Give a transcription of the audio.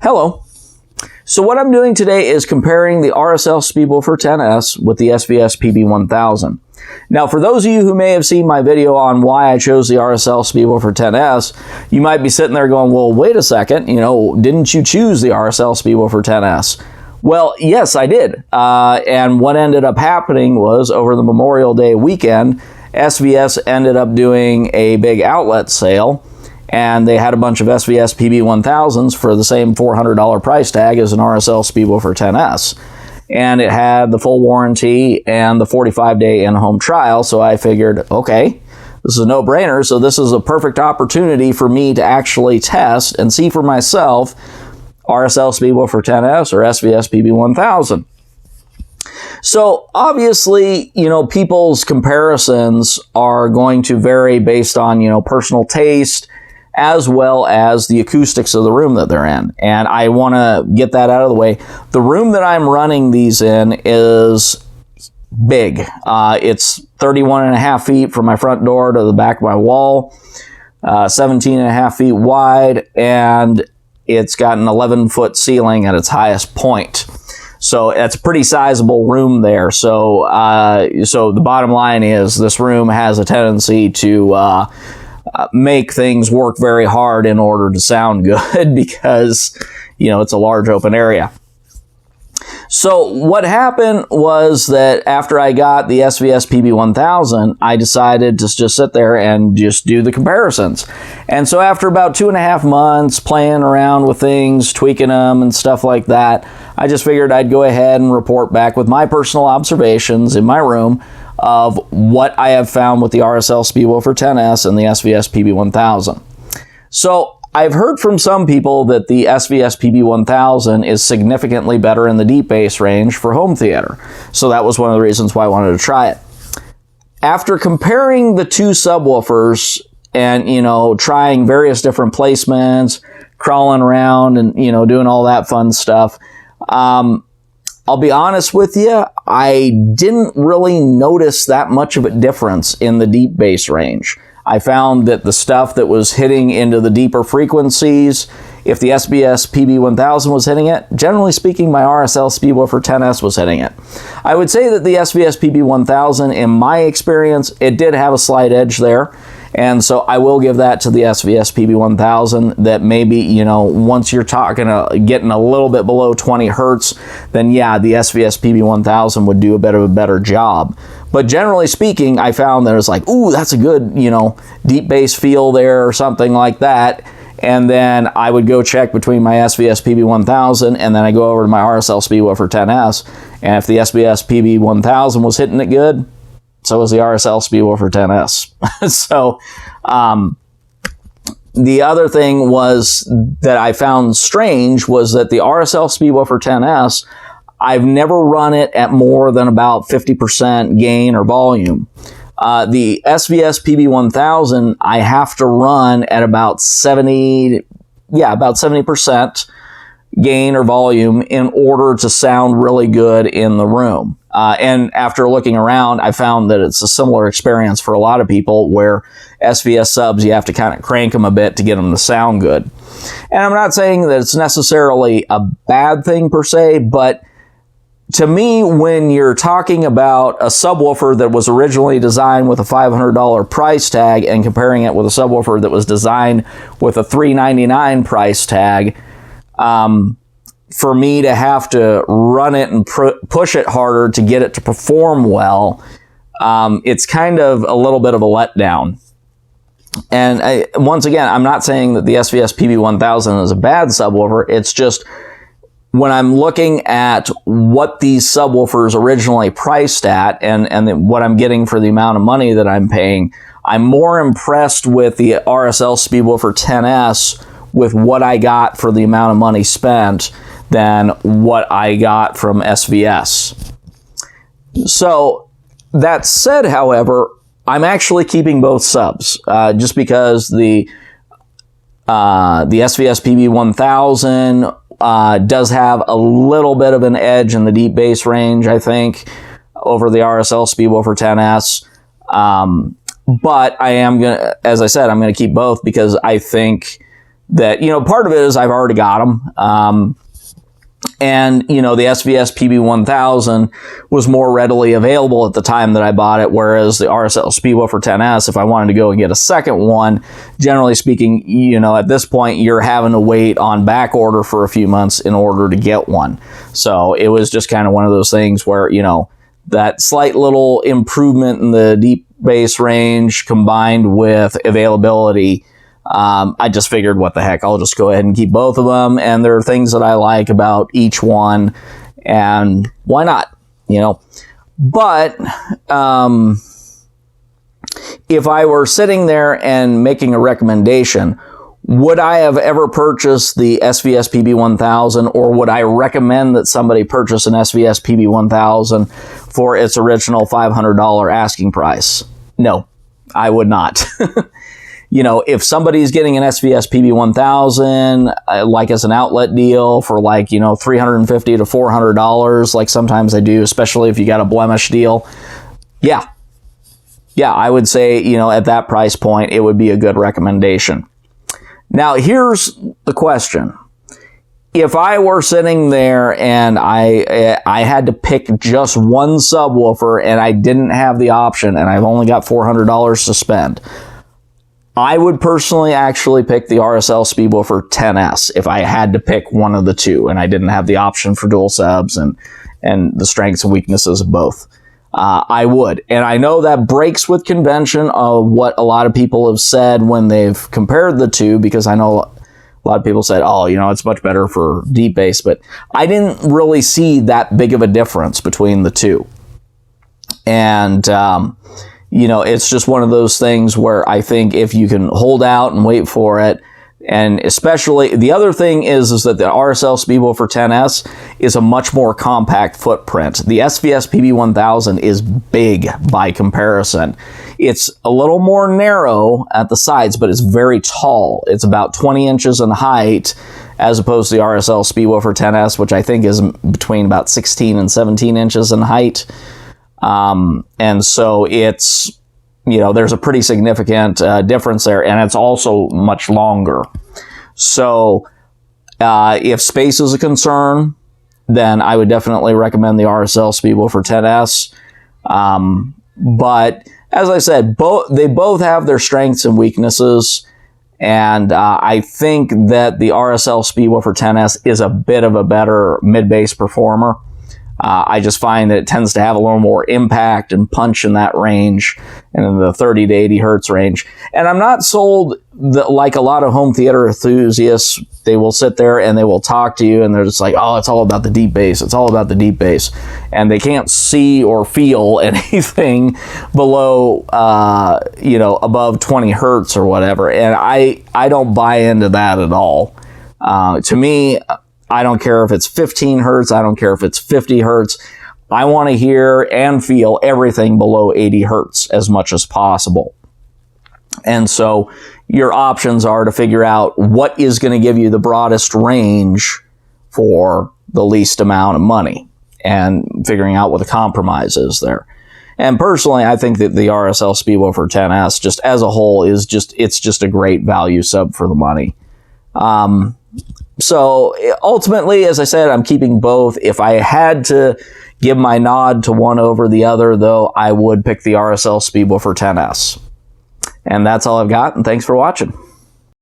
Hello. So what I'm doing today is comparing the RSL Speedwoofer 10s with the SVS PB1000. Now, for those of you who may have seen my video on why I chose the RSL Speedwoofer 10s, you might be sitting there going, well, wait a second, didn't you choose the RSL Speedwoofer 10s? Well, yes, I did. And what ended up happening was over the Memorial Day weekend, SVS ended up doing a big outlet sale, and they had a bunch of SVS PB1000s for the same $400 price tag as an RSL Speedwoofer 10s. And it had the full warranty and the 45-day in-home trial, so I figured, okay, this is a no-brainer, so this is a perfect opportunity for me to actually test and see for myself RSL Speedwoofer 10s or SVS PB1000. So obviously, people's comparisons are going to vary based on, personal taste, as well as the acoustics of the room that they're in. And I want to get that out of the way. The room that I'm running these in is big. It's 31 and a half feet from my front door to the back of my wall, 17 and a half feet wide, and it's got an 11-foot ceiling at its highest point. So it's a pretty sizable room there. So the bottom line is this room has a tendency to make things work very hard in order to sound good because, it's a large open area. So what happened was that after I got the SVS PB1000, I decided to just sit there and just do the comparisons. And so after about 2.5 months playing around with things, tweaking them and stuff like that, I just figured I'd go ahead and report back with my personal observations in my room of what I have found with the RSL Speedwoofer 10s and the SVS PB1000. So I've heard from some people that the SVS PB1000 is significantly better in the deep bass range for home theater. So that was one of the reasons why I wanted to try it. After comparing the two subwoofers and, trying various different placements, crawling around and, doing all that fun stuff, I'll be honest with you, I didn't really notice that much of a difference in the deep bass range. I found that the stuff that was hitting into the deeper frequencies, if the SVS PB1000 was hitting it, generally speaking, my RSL Speedwoofer 10s was hitting it. I would say that the SVS PB1000, in my experience, it did have a slight edge there. And so I will give that to the SVS PB1000 that maybe, once you're talking getting a little bit below 20 hertz, then yeah, the SVS PB1000 would do a bit of a better job. But generally speaking, I found that it's like, ooh, that's a good, deep bass feel there or something like that. And then I would go check between my SVS PB1000 and then I go over to my RSL Speedwoofer 10s. And if the SVS PB1000 was hitting it good, so was the RSL Speedwoofer 10s. So the other thing was that I found strange was that the RSL Speedwoofer 10s, I've never run it at more than about 50% gain or volume. The SVS PB1000, I have to run at about 70% gain or volume in order to sound really good in the room. And after looking around, I found that it's a similar experience for a lot of people where SVS subs, you have to kind of crank them a bit to get them to sound good. And I'm not saying that it's necessarily a bad thing per se, but to me, when you're talking about a subwoofer that was originally designed with a $500 price tag and comparing it with a subwoofer that was designed with a $399 price tag, for me to have to run it and push it harder to get it to perform well, it's kind of a little bit of a letdown. And once again, I'm not saying that the SVS PB1000 is a bad subwoofer. It's just when I'm looking at what these subwoofers originally priced at and what I'm getting for the amount of money that I'm paying, I'm more impressed with the RSL Speedwoofer 10s with what I got for the amount of money spent than what I got from SVS. So that said, however, I'm actually keeping both subs just because the SVS PB1000 does have a little bit of an edge in the deep bass range, I think, over the RSL Speedwoofer 10s. But I am gonna, as I said, I'm gonna keep both because I think that, you know, part of it is I've already got them. And, you know, the SVS PB1000 was more readily available at the time that I bought it, whereas the RSL Speedwoofer 10s, if I wanted to go and get a second one, generally speaking, you know, at this point, you're having to wait on back order for a few months in order to get one. So it was just kind of one of those things where, you know, that slight little improvement in the deep bass range combined with availability, I just figured, what the heck, I'll just go ahead and keep both of them. And there are things that I like about each one, and why not, you know? But if I were sitting there and making a recommendation, would I have ever purchased the SVS PB1000, or would I recommend that somebody purchase an SVS PB1000 for its original $500 asking price? No, I would not. You know, if somebody's getting an SVS PB1000, like as an outlet deal for like, you know, $350 to $400, like sometimes they do, especially if you got a blemish deal, yeah, I would say, you know, at that price point, it would be a good recommendation. Now, here's the question. If I were sitting there and I had to pick just one subwoofer and I didn't have the option and I've only got $400 to spend, I would personally actually pick the RSL Speedwoofer 10s if I had to pick one of the two and I didn't have the option for dual subs and the strengths and weaknesses of both. I would. And I know that breaks with convention of what a lot of people have said when they've compared the two, because I know a lot of people said, oh, you know, it's much better for deep bass, but I didn't really see that big of a difference between the two. And, you know, it's just one of those things where I think if you can hold out and wait for it, and especially the other thing is that the RSL Speedwoofer 10s is a much more compact footprint. The SVS PB1000 is big by comparison. It's a little more narrow at the sides, but it's very tall. It's about 20 inches in height, as opposed to the RSL Speedwoofer 10s, which I think is between about 16 and 17 inches in height. And so it's, you know, there's a pretty significant difference there, and it's also much longer. So if space is a concern, then I would definitely recommend the RSL Speedwoofer 10s. But as I said, they both have their strengths and weaknesses, and I think that the RSL Speedwoofer 10s is a bit of a better mid-bass performer. I just find that it tends to have a little more impact and punch in that range, and in the 30 to 80 hertz range. And I'm not sold that, like a lot of home theater enthusiasts, they will sit there and they will talk to you and they're just like, oh, it's all about the deep bass. It's all about the deep bass. And they can't see or feel anything below, you know, above 20 hertz or whatever. And I don't buy into that at all. To me, I don't care if it's 15 hertz. I don't care if it's 50 hertz. I want to hear and feel everything below 80 hertz as much as possible. And so your options are to figure out what is going to give you the broadest range for the least amount of money, and figuring out what the compromise is there. And personally, I think that the RSL Speedwoofer 10s, just as a whole, it's just a great value sub for the money. So ultimately, as I said, I'm keeping both. If I had to give my nod to one over the other, though, I would pick the RSL Speedwoofer 10s. And that's all I've got, and thanks for watching.